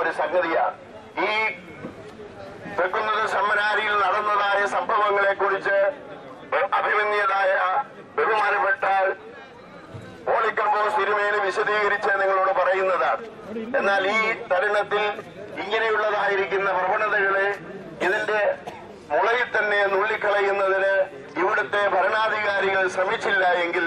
ഒരു സംഗതിയാണ്. ഈ തൃക്കുന്നത്ത് സെമിനാരിയിൽ നടന്നതായ സംഭവങ്ങളെ കുറിച്ച് അഭിമന്യതായ ബഹുമാനപ്പെട്ട പോളിക്കർബോസ് തിരുമേനി വിശദീകരിച്ച് നിങ്ങളോട് പറയുന്നതാണ്. എന്നാൽ ഈ തരുണത്തിൽ ഇങ്ങനെയുള്ളതായിരിക്കുന്ന പ്രവണതകളെ ഇതിന്റെ മുളയിൽ തന്നെ നുള്ളിക്കളയുന്നതിന് ഇവിടുത്തെ ഭരണാധികാരികൾ ശ്രമിച്ചില്ല എങ്കിൽ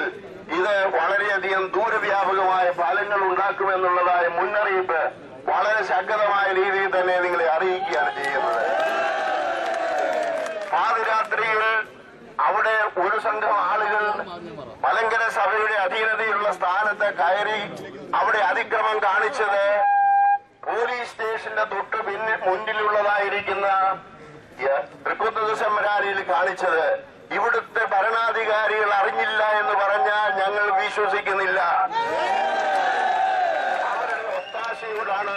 ഇത് വളരെയധികം ദൂരവ്യാപകമായ ഫലങ്ങൾ ഉണ്ടാക്കുമെന്നുള്ളതായ മുന്നറിയിപ്പ് വളരെ ശക്തമായ രീതിയിൽ തന്നെ നിങ്ങളെ അറിയിക്കുകയാണ് ചെയ്യുന്നത്. പാതിരാത്രിയിൽ അവിടെ ഒരു സംഘം ആളുകൾ മലങ്കര സഭയുടെ അധീനതയുള്ള സ്ഥാനത്ത് കയറി അവിടെ അതിക്രമം കാണിച്ചത് പോലീസ് സ്റ്റേഷന്റെ തൊട്ട് മുന്നിലുള്ളതായിരിക്കുന്ന തൃക്കുന്നത്ത് സെമിനാരിയിൽ കാണിച്ചത് ഇവിടുത്തെ ഭരണാധികാരികൾ അറിഞ്ഞില്ല എന്ന് പറഞ്ഞാൽ ഞങ്ങൾ വിശ്വസിക്കുന്നില്ല. അവരുടെ ഒത്താശയോടാണ്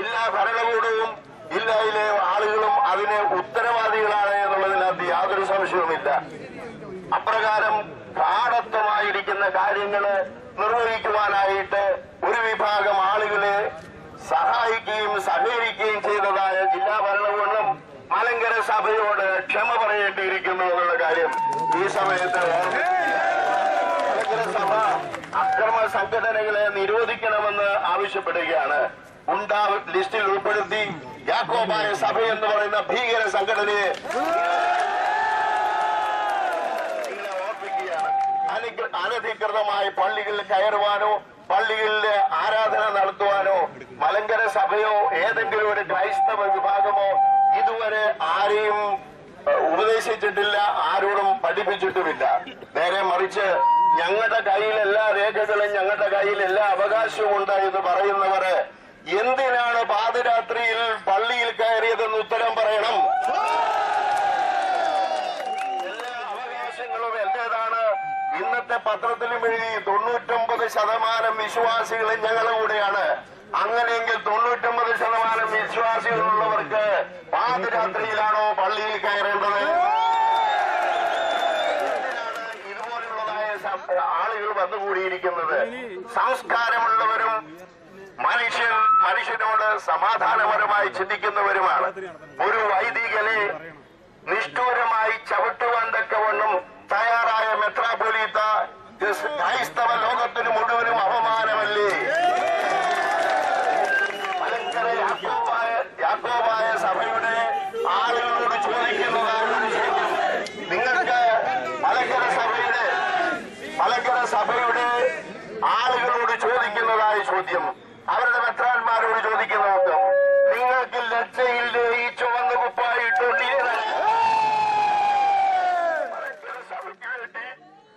എല്ലാ ഭരണകൂടവും ജില്ലയിലെ ആളുകളും അതിന് ഉത്തരവാദികളാണ് എന്നുള്ളതിനകത്ത് യാതൊരു സംശയവുമില്ല. അപ്രകാരം കാടത്വമായിരിക്കുന്ന കാര്യങ്ങള് നിർവഹിക്കുവാനായിട്ട് ഒരു വിഭാഗം ആളുകളെ സഹായിക്കുകയും സഹകരിക്കുകയും ചെയ്തതായ ജില്ലാ ഭരണകൂടം മലങ്കര സഭയോട് ക്ഷമ പറയേണ്ടിയിരിക്കുന്നു എന്നുള്ള കാര്യം ഈ സമയത്ത് മലങ്കര സഭ അക്രമ സംഘടനകളെ നിരോധിക്കണമെന്ന് ആവശ്യപ്പെടുകയാണ്. ലിസ്റ്റിൽ ഉൾപ്പെടുത്തി യാക്കോബായ സഭ എന്ന് പറയുന്ന ഭീകര സംഘടനയെ ഓർപ്പിക്കുകയാണ്. അനധികൃതമായി പള്ളികളിൽ കയറുവാനോ പള്ളികളിലെ ആരാധന നടത്തുവാനോ മലങ്കര സഭയോ ഏതെങ്കിലും ഒരു ക്രൈസ്തവ വിഭാഗമോ ഇതുവരെ ആരെയും ഉപദേശിച്ചിട്ടില്ല, ആരോടും പഠിപ്പിച്ചിട്ടുമില്ല. നേരെ മറിച്ച് ഞങ്ങളുടെ കയ്യിൽ എല്ലാ രേഖകളും ഞങ്ങളുടെ കയ്യിൽ എല്ലാ അവകാശവും ഉണ്ട് എന്ന് പറയുന്നവര് എന്തിനാണ് പാതിരാത്രിയിൽ പള്ളിയിൽ കയറിയതെന്ന് ഉത്തരം പറയണം. എല്ലാ അവകാശങ്ങളും എന്റേതാണ്. ഇന്നത്തെ പത്രത്തിലും എഴുതി 99% വിശ്വാസികളും ഞങ്ങളുടെ കൂടെയാണ്. അങ്ങനെയെങ്കിൽ 99% വിശ്വാസികളുള്ളവർക്ക് പാതിരാത്രിയിലാണോ പള്ളിയിൽ കയറേണ്ടത്? എന്തിനാണ് ഇതുപോലുള്ളതായ ആളുകൾ വന്നുകൂടിയിരിക്കുന്നത്? സംസ്കാരമുള്ളവരും മനുഷ്യനോട് സമാധാനപരമായി ചിന്തിക്കുന്നവരുമാണ്. ഒരു വൈദികനെ നിഷ്ഠൂരമായി ചവിട്ടുവാൻ തക്കവണ്ണം തയ്യാറായ മെത്രാപ്പൊലീത്ത ക്രൈസ്തവ ലോകത്തിന് മുഴുവനും അപമാനമല്ലേ? മലങ്കര യാക്കോബായ സഭയുടെ ആളുകളോട് ചോദിക്കുന്നതാണ് നിങ്ങൾക്ക് മലങ്കര സഭയുടെ ആളുകളോട് ചോദിക്കുന്നതായ ചോദ്യം, അവരുടെ മെത്രാന്മാരോട് ചോദിക്കുന്ന നോക്കാം, നിങ്ങൾക്ക് ലജ്ജയില്ലേ ഈ ചുവന്ന കുപ്പായിട്ട് മലങ്കര സഭയ്ക്ക് വേണ്ടി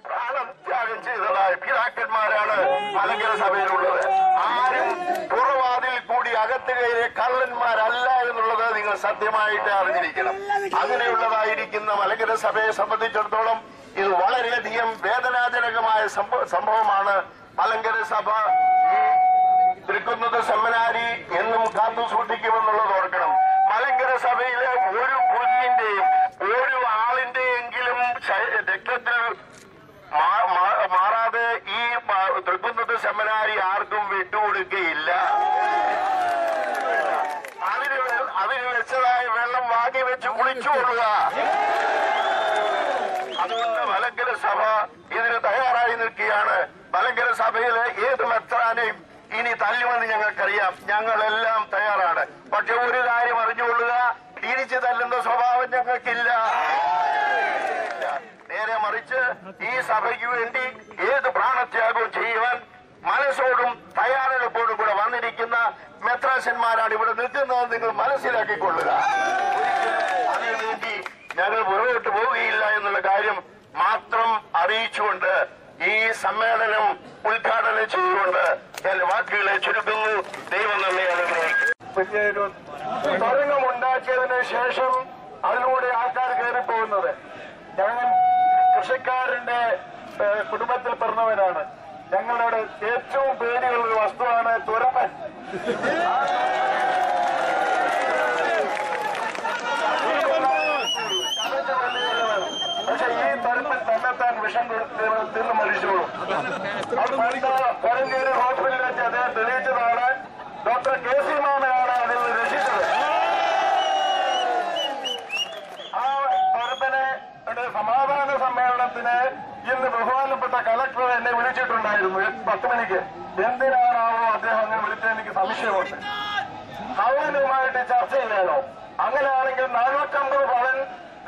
പ്രാണം ത്യാഗം ചെയ്തതായ പിതാക്കന്മാരാണ് മലങ്കര സഭയിലുള്ളത്. ആരും പുറവാതിൽ കൂടി അകത്ത് കയറിയ കള്ളന്മാരല്ല എന്നുള്ളത് നിങ്ങൾ സത്യമായിട്ട് അറിഞ്ഞിരിക്കണം. അങ്ങനെയുള്ളതായിരിക്കുന്ന മലങ്കര സഭയെ സംബന്ധിച്ചിടത്തോളം ഇത് വളരെയധികം വേദനാജനകമായ സംഭവമാണ്. മലങ്കര സഭ തൃക്കുന്നത്ത് സെമിനാരി എന്നും കാത്തു സൂക്ഷിക്കുമെന്നുള്ളത് ഓർക്കണം. മലങ്കര സഭയിലെ ഒരു കുഞ്ഞിന്റെയും ഒരു ആളിന്റെയെങ്കിലും രക്തത്തിൽ മാറാതെ ഈ തൃക്കുന്നത്ത് സെമിനാരി ആർക്കും വിട്ടുകൊടുക്കുകയില്ല. അതിന് വെച്ചതായ വെള്ളം വാങ്ങി വെച്ച് കുളിച്ചുകൊള്ളുക. അതുകൊണ്ട് മലങ്കര സഭ ഇതിന് തയ്യാറായി നിൽക്കുകയാണ്. മലങ്കര സഭയിലെ ഏത് മെത്രാനെയും ഇനി തല്ലുമെന്ന് ഞങ്ങൾക്കറിയാം. ഞങ്ങളെല്ലാം തയ്യാറാണ്. പക്ഷെ ഒരു കാര്യം അറിഞ്ഞുകൊള്ളുക, തിരിച്ചു തല്ലുന്ന സ്വഭാവം ഞങ്ങൾക്കില്ല. നേരെ മറിച്ച് ഈ സഭയ്ക്ക് വേണ്ടി ഏത് പ്രാണത്യാഗവും ചെയ്യുവാൻ മനസ്സോടും തയ്യാറെടുപ്പോടും കൂടെ വന്നിരിക്കുന്ന മെത്രാശന്മാരാണ് ഇവിടെ നിൽക്കുന്നത്. നിങ്ങൾ മനസ്സിലാക്കിക്കൊള്ളുക. അതിനുവേണ്ടി ഞങ്ങൾ പുറകോട്ട് പോവുകയില്ല എന്നുള്ള കാര്യം മാത്രം അറിയിച്ചുകൊണ്ട് ഈ സമ്മേളനം ഉദ്ഘാടനം ചെയ്തുകൊണ്ട് ഞാൻ വാക്കുകളെ ചുരുക്കുന്നു. ദൈവം നമ്മെ അനുഗ്രഹിക്കും. തരംഗമുണ്ടാക്കിയതിനു ശേഷം അതിലൂടെ ആൾക്കാർ കയറിപ്പോകുന്നത്. ഞങ്ങൾ കൃഷിക്കാരന്റെ കുടുംബത്തിൽ പിറന്നവരാണ്. ഞങ്ങളുടെ ഏറ്റവും പേടിയുള്ള ഒരു വസ്തുവാണ് തുരപ്പൻ. പക്ഷെ ഈ തുരപ്പൻ തന്നെത്താൻ വിഷം തിന്ന് മരിച്ചോളും. അത് പണ്ട് പഴഞ്ചേരി ഹോസ്പിറ്റലിൽ വെച്ച് അദ്ദേഹം തെളിയിച്ചതാണ്. ഡോക്ടർ കെ സി മാമനാണ് അതിൽ അവിടെ സമാധാന സമ്മേളനത്തിന് ഇന്ന് ബഹുമാനപ്പെട്ട കലക്ടർ എന്നെ വിളിച്ചിട്ടുണ്ടായിരുന്നു 10 മണിക്ക്. എന്തിനാണാവോ അദ്ദേഹം അങ്ങനെ വിളിച്ചത് എനിക്ക് സംശയമുണ്ട്. ഭവനുമായിട്ട് ചർച്ച ചെയ്യണോ? അങ്ങനെയാണെങ്കിൽ 450 ഭവൻ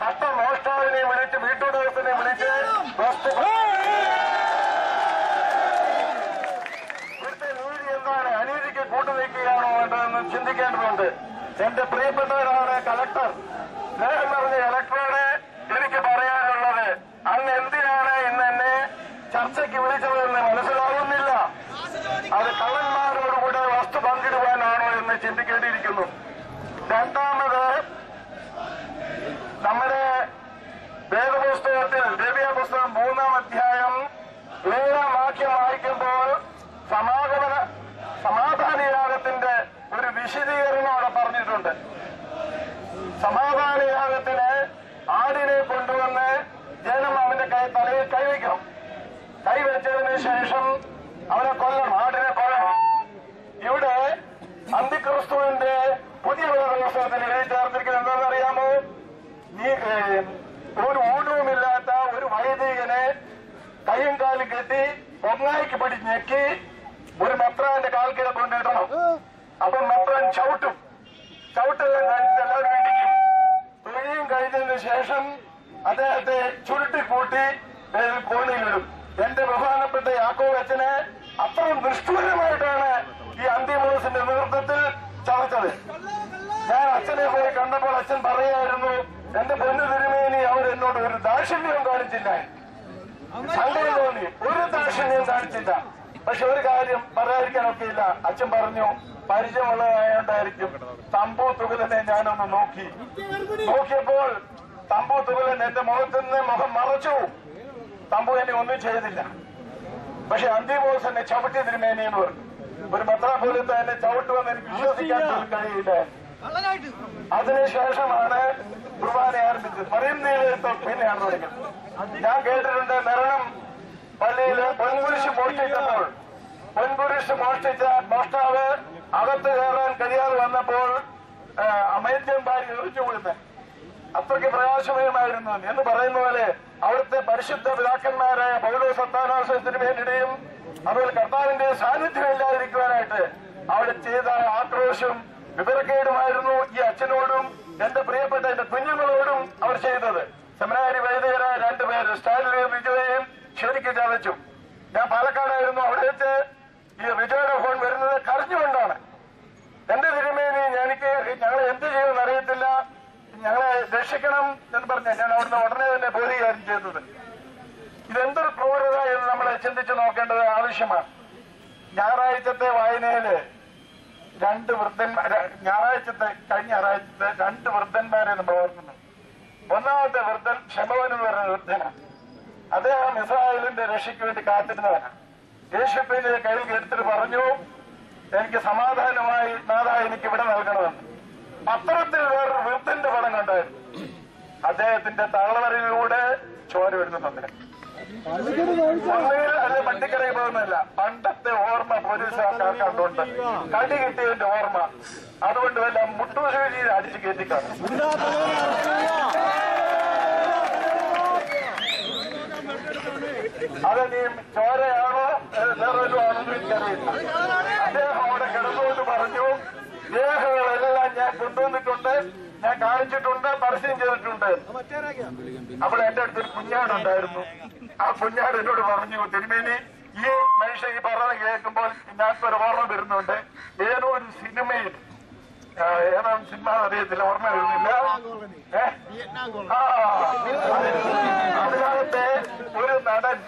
കഷ്ട മോഷ്ടാവിനെ വിളിച്ച് വീട്ടുടമസ്ഥനെ വിളിച്ച് ഇവിടുത്തെ നീതി എന്താണ്? അനീതിക്ക് കൂട്ടുനിൽക്കുകയാണോ വേണ്ടതെന്ന് ചിന്തിക്കേണ്ടതുണ്ട്. എന്റെ പ്രിയപ്പെട്ടവരാണ് കലക്ടർ. സ്നേഹം പറഞ്ഞ കലക്ടറോട് എനിക്ക് പറയാനുള്ളത്, അന്ന് എന്തിനാണ് ഇന്ന് എന്നെ ചർച്ചയ്ക്ക് വിളിച്ചതെന്ന് മനസ്സിലാവുന്നില്ല. അത് കള്ളന്മാരോടുകൂടെ വസ്തു പങ്കിടുവാനാണോ എന്ന് ചിന്തിക്കേണ്ടിയിരിക്കുന്നു. രണ്ടാമത്, നമ്മുടെ വേദപുസ്തകത്തിൽ ദേവ്യപുസ്തകം 3-ാം അധ്യായം 7-ാം വാക്യം വായിക്കുമ്പോൾ സമാധാനയാഗത്തിന്റെ ഒരു വിശദീകരണം അവിടെ പറഞ്ഞിട്ടുണ്ട്. സമാധാനയാഗത്തിന് ആടിനെ കൊണ്ടുവന്ന് ജനം അവന്റെ തലയിൽ കൈവയ്ക്കണം. കൈവച്ചതിന് ശേഷം അവനെ കൊല്ലണം, ആടിനെ കൊല്ലണം. ഇവിടെ അന്തിക്രിസ്തുവിന്റെ പുതിയ വേദപുസ്തകത്തിൽ എഴുതി ചേർത്തിരിക്കുന്നത് എന്താണെന്നറിയാമോ? ഒരു ഊണവുമില്ലാത്ത ഒരു വൈദികനെ കൈയും കാലും കെട്ടി ഒന്നായിക്ക് പിടിച്ച് ഞെക്കി ഒരു മെത്രാന്റെ കാൽക്കീഴ കൊണ്ടിടണം. അപ്പം മെത്രാൻ ചവിട്ടെല്ലാം കഴിഞ്ഞിട്ട് എല്ലാവരും ഇടിക്കും. തൊഴിയും കഴിഞ്ഞതിന് ശേഷം അദ്ദേഹത്തെ ചുരുട്ടിക്കൂട്ടി കോണിയിലിടും. എന്റെ ബഹുമാനപ്പെട്ട യാക്കോബ് അച്ഛനെ അത്രയും നിഷ്ഠൂരമായിട്ടാണ് ഈ അന്തിമോസിന്റെ നേതൃത്വത്തിൽ ചതച്ചത്. ഞാൻ അച്ഛനെ പോയി കണ്ടപ്പോൾ അച്ഛൻ പറയായിരുന്നു, എന്റെ പൊന്നു തിരുമേനി അവരെന്നോട് ഒരു ദാക്ഷിണ്യം കാണിച്ചില്ല. സങ്കടം തോന്നി, ഒരു ദാക്ഷിണ്യം കാണിച്ചില്ല. പക്ഷെ ഒരു കാര്യം പറയാതിരിക്കാനൊക്കെയില്ല. അച്ഛൻ പറഞ്ഞു, പരിചയമുള്ളതായോണ്ടായിരിക്കും. തമ്പു തുകലനെ ഞാനൊന്ന് നോക്കിയപ്പോൾ തമ്പു തുകലൻ എന്റെ മുഖത്ത് നിന്ന് മുഖം മറച്ചു. തമ്പു എന്നെ ഒന്നും ചെയ്തില്ല. പക്ഷെ അന്തിമോസ് എന്നെ ചവിട്ടി തിരുമേനി എന്ന് പറഞ്ഞു. ഒരു മെത്രാപ്പൊലീത്ത എന്നെ ചവിട്ടുവെന്ന് എനിക്ക് വിശ്വസിക്കാൻ പോലും കഴിയില്ല. അതിനുശേഷമാണ് കുർബാന ആരംഭിച്ചത്. പറയുന്നതിൽ പിന്നെയാണ് തുടങ്ങിയത്. ഞാൻ കേട്ടിട്ടുണ്ട്, മരണം പള്ളിയിൽ പൊൻകുരിശ് മോഷ്ടിച്ചപ്പോൾ മോഷ്ടിച്ച മോഷ്ടാവ് അകത്ത് കയറാൻ കഴിയാതെ വന്നപ്പോൾ അമേദ്യം ഭാര്യ എറിച്ചു കൊടുത്ത് അത്രയ്ക്ക് പ്രകാശമയമായിരുന്നു എന്ന് പറയുന്ന പോലെ അവിടുത്തെ പരിശുദ്ധ പിതാക്കന്മാരായ പൗലോസ് അത്താനാസ് തിരുമേനിയുടെയും അതുപോലെ കർത്താവിന്റെ സാന്നിധ്യം ഇല്ലാതിരിക്കുവാനായിട്ട് അവിടെ ചെയ്ത ആക്രോശം വിവരക്കേടുമായിരുന്നു ഈ അച്ഛനോടും എന്റെ പ്രിയപ്പെട്ട എന്റെ കുഞ്ഞുങ്ങളോടും അവർ ചെയ്തത്. സെമിനാരി വൈദികരായ 2 പേര് സ്റ്റാലിനെയും റിജോയെയും ശരിക്കും ചതച്ചു. ഞാൻ പാലക്കാടായിരുന്നു. അവിടെ വെച്ച് ഈ റിജോയുടെ ഫോൺ വരുന്നത് കരഞ്ഞുകൊണ്ടാണ്. എന്റെ തിരുമേനി ഞങ്ങളെ എന്ത് ചെയ്യുമെന്ന് അറിയത്തില്ല, ഞങ്ങളെ രക്ഷിക്കണം എന്ന് പറഞ്ഞ ഞാൻ അവിടുന്ന് ഉടനെ തന്നെ പോരുകയായിരുന്നു ചെയ്തത്. ഇതെന്തൊരു ക്രൂരത എന്ന് നമ്മളെ ചിന്തിച്ചു നോക്കേണ്ടത് ആവശ്യമാണ്. ഞായറാഴ്ചത്തെ വായനയില് കഴിഞ്ഞ ഞായറാഴ്ചത്തെ 2 വൃദ്ധന്മാരെ നമ്മൾ ഓർക്കുന്നു. ഒന്നാമത്തെ വൃദ്ധൻ ക്ഷമവൻ എന്ന് പറയുന്ന വൃദ്ധനാണ്. അദ്ദേഹം ഇസ്രായേലിന്റെ രക്ഷയ്ക്ക് വേണ്ടി കാത്തിരുന്നവനാണ്. യേശുവിന്റെ കയ്യിൽ എടുത്തിട്ട് പറഞ്ഞു, എനിക്ക് സമാധാനമായി നാഥ എനിക്ക് ഇവിടെ നൽകണമെന്ന്. പത്രത്തിൽ വേറൊരു വൃദ്ധന്റെ പടം കണ്ടായിരുന്നു. അദ്ദേഹത്തിന്റെ തള്ളവരയിലൂടെ ചോര വരുന്നുണ്ട്. ഒന്നുകിൽ അത് വണ്ടിക്കരയിൽ പോകുന്നില്ല. പണ്ടത്തെ ഓർമ്മ പോലീസുകാർക്കുണ്ട്, കടി കിട്ടിയതിന്റെ ഓർമ്മ. അതുകൊണ്ട് വല്ല മുട്ടുസൂചി അടിച്ചു കയറ്റിക്കാണ്. അത് നീ ചോരയാണോ വേറൊരു ആണെന്ന് എനിക്കറിയില്ല. അദ്ദേഹം അവിടെ കിടന്നുകൊണ്ട് പറഞ്ഞു, രേഖകളെല്ലാം ഞാൻ കൊണ്ടുവന്നിട്ടുണ്ട്, ഞാൻ കാണിച്ചിട്ടുണ്ട്, പരസ്യം ചെയ്തിട്ടുണ്ട്. അപ്പോൾ എന്റെ അടുത്തൊരു കുഞ്ഞാടുണ്ടായിരുന്നു. ആ കുഞ്ഞാട് എന്നോട് പറഞ്ഞു, തിരുമേനി ഈ മനുഷ്യൻ ഈ പറഞ്ഞത് കേൾക്കുമ്പോൾ ഞാനൊരു ഓർമ്മ വരുന്നുണ്ട്. ഏതോ ഒരു സിനിമയിൽ, ഏതാണ് സിനിമ അറിയത്തില്ല, ഓർമ്മ വരുന്നില്ല. അതിനകത്തെ ഒരു നടൻ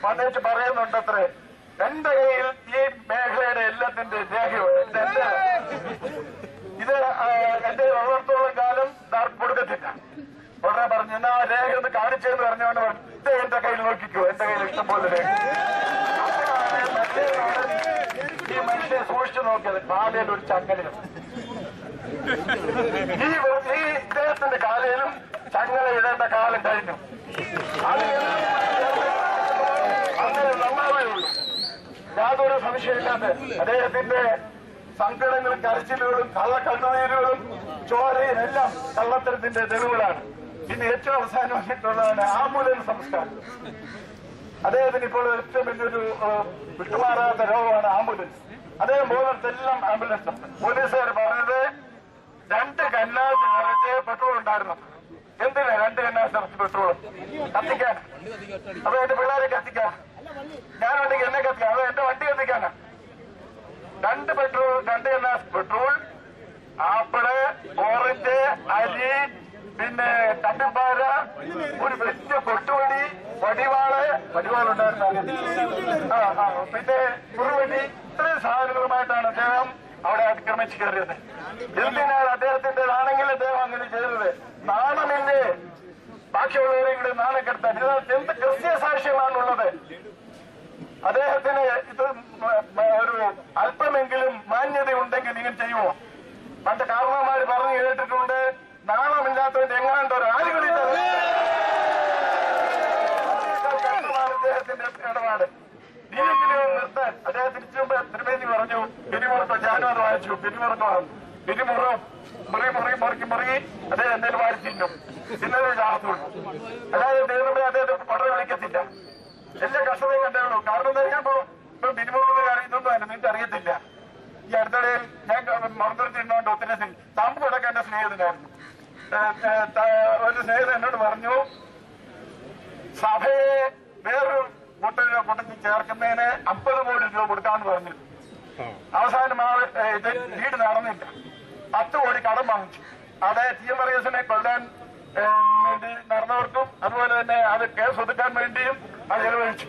വന്നിട്ട് പറയുന്നുണ്ടത്രേ, എന്റെ കയ്യിൽ ഈ മേഖലയുടെ എല്ലാത്തിന്റെ രേഖയുണ്ട്, ഇത് എന്റെ ഉള്ളത്തോളം കാലം കൊടുക്കത്തില്ല. ഉടനെ പറഞ്ഞു, എന്നാ രേഖ ഒന്ന് കാണിച്ചെന്ന് പറഞ്ഞുകൊണ്ട് ഇത് എന്റെ കയ്യിൽ നോക്കിക്കോ, എന്റെ കയ്യിൽ ഇഷ്ടംപോലെ രേഖ. ഈ മനുഷ്യനെ സൂക്ഷിച്ചു നോക്കിയത് കാലയിൽ ഒരു ചങ്ങലയും, ഈ ഇദ്ദേഹത്തിന്റെ കാലയിലും ചങ്ങല ഇടേണ്ട കാലം കഴിഞ്ഞു. അങ്ങനെ നന്നാവേ ഉള്ളൂ, യാതൊരു സംശയമില്ലാത്ത. അദ്ദേഹത്തിന്റെ സങ്കടങ്ങളും കരച്ചിലുകളും കള്ളക്കണ്ണുനീരുകളും ചോരയും എല്ലാം കള്ളത്തരത്തിന്റെ തെളിവുകളാണ്. പിന്നെ ഏറ്റവും അവസാനമായിട്ടുള്ളതാണ് ആംബുലൻസ് സംസ്കാരം. അദ്ദേഹത്തിന് ഇപ്പോൾ ഏറ്റവും വലിയൊരു വിട്ടുമാറാത്ത രോഗമാണ് ആംബുലൻസ്. അദ്ദേഹം പോകുന്നിടത്തെല്ലാം ആംബുലൻസ്. പോലീസുകാർ പറഞ്ഞത് 2 കന്നാസ് നിറച്ച് പെട്രോൾ ഉണ്ടായിരുന്നു. എന്തിനാ 2 കന്നാസ് നിറച്ച് പെട്രോൾ? കത്തിക്കാൻ. അപ്പൊ എന്റെ പിള്ളേരെ കത്തിക്കാൻ. ഞാനുണ്ടെങ്കിൽ എന്നെ കത്തിക്കാൻ. അത് എന്റെ വണ്ടി കത്തിക്കാനാ. 2 കന്നാസ് പെട്രോൾ, ആപ്പിള്, ഓറഞ്ച്, അരി, പിന്നെ കട്ടിപ്പാര, ഒരു വലിയ കൊട്ടുവടി, വടിവാളുണ്ടായിരുന്നു, പിന്നെ കുറുവടി, ഇത്രയും സാധനങ്ങളുമായിട്ടാണ് അദ്ദേഹം അവിടെ അതിക്രമിച്ച് കയറിയത്. എന്തിനാണ് അദ്ദേഹത്തിന്റേതാണെങ്കിൽ അദ്ദേഹം അങ്ങനെ ചെയ്തത്? നാണമില്ലേ ബാക്കിയുള്ളവരെ ഇവിടെ നാണം കെടുത്താൻ? ഇതിനകത്ത് എന്ത് ക്രിസ്ത്യ സാക്ഷ്യമാണുള്ളത്? അദ്ദേഹത്തിന് ഇത് ഒരു അല്പമെങ്കിലും മാന്യത ഉണ്ടെങ്കിൽ നിങ്ങൾ ചെയ്യുമോ? പണ്ട് കാരണവന്മാര് പറഞ്ഞു കേട്ടിട്ടുണ്ട്, നാണമില്ലാത്തവന്റെ എങ്ങാണ്ട് ഒരു ആളുകളില്ല. അദ്ദേഹത്തിന്റെ ഇടപാട് നീയെങ്കിലും നിർത്താൻ അദ്ദേഹം തിരിച്ചു തിരുമേനി പറഞ്ഞു. പിരിമുറുക്കം ഞാനും അത് വായിച്ചു. പിരിമുറുക്കം മുറുക്കി അദ്ദേഹം എന്തെങ്കിലും വായിച്ചിട്ടും ഇന്നലെ ചാർത്തുള്ളൂ. അതായത് ദൈവമേ അദ്ദേഹത്തെ വളരെ വിളിക്കത്തില്ല. എല്ലാ കഷ്ടതയും കണ്ടേ. കാരണം എന്താ ഞാൻ ഇപ്പൊ പിരിമുറുക്കുന്ന കാര്യം ഇതൊന്നും അല്ല, നിങ്ങൾക്ക് അറിയത്തില്ല. ഈ അടുത്തിടയിൽ ഞാൻ മറന്നിട്ടുണ്ടോ ഒത്തിരി തമ്പ് കൊടുക്കാൻ എന്റെ സ്നേഹിതനായിരുന്നു. ഒരു സ്നേഹിതൻ എന്നോട് പറഞ്ഞു, സഭയെ വേറൊരു കൂട്ടത്തിൽ ചേർക്കുന്നതിന് 50 കോടി രൂപ കൊടുക്കാമെന്ന് പറഞ്ഞു. അവസാനം ഇത് വീട് നടന്നില്ല. 10 കോടി കടം വാങ്ങിച്ചു. അത് TM വർഗീസിനെ കൊല്ലാൻ വേണ്ടി നടന്നവർക്കും അതുപോലെ തന്നെ അത് കേസ് ഒതുക്കാൻ വേണ്ടിയും അത് ചെലവഴിച്ചു.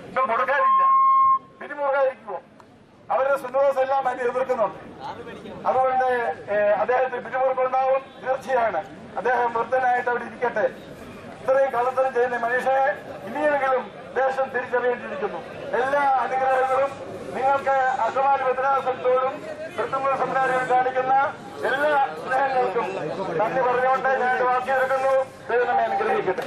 ഇപ്പം കൊടുക്കാനില്ല. പിരിമുറുകാതിരിക്കുമോ? അവരുടെ സുന്നോസ് എല്ലാം അതിനെ എതിർക്കുന്നുണ്ട്. അതുകൊണ്ട് അദ്ദേഹത്തിന് പിരിമുറുക്കുണ്ടാവും തീർച്ചയാണ്. അദ്ദേഹം വൃദ്ധനായിട്ട് അവിടെ ഇരിക്കട്ടെ. ഇത്രയും കള്ളത്തരം ചെയ്യുന്ന മനുഷ്യനെ ഇനിയെങ്കിലും ദേശം തിരിച്ചറിയേണ്ടിയിരിക്കുന്നു. എല്ലാ അനുഗ്രഹങ്ങളും നിങ്ങൾക്ക് അസമാന വ്യത്യാസത്തോടും കൃത്രിമ സംസ്കാരം കാണിക്കുന്ന എല്ലാ സ്നേഹങ്ങൾക്കും നന്ദി പറഞ്ഞുകൊണ്ട് ഞാൻ വാക്കിയെടുക്കുന്നു. ദൈവം നമ്മെ അനുഗ്രഹിക്കട്ടെ.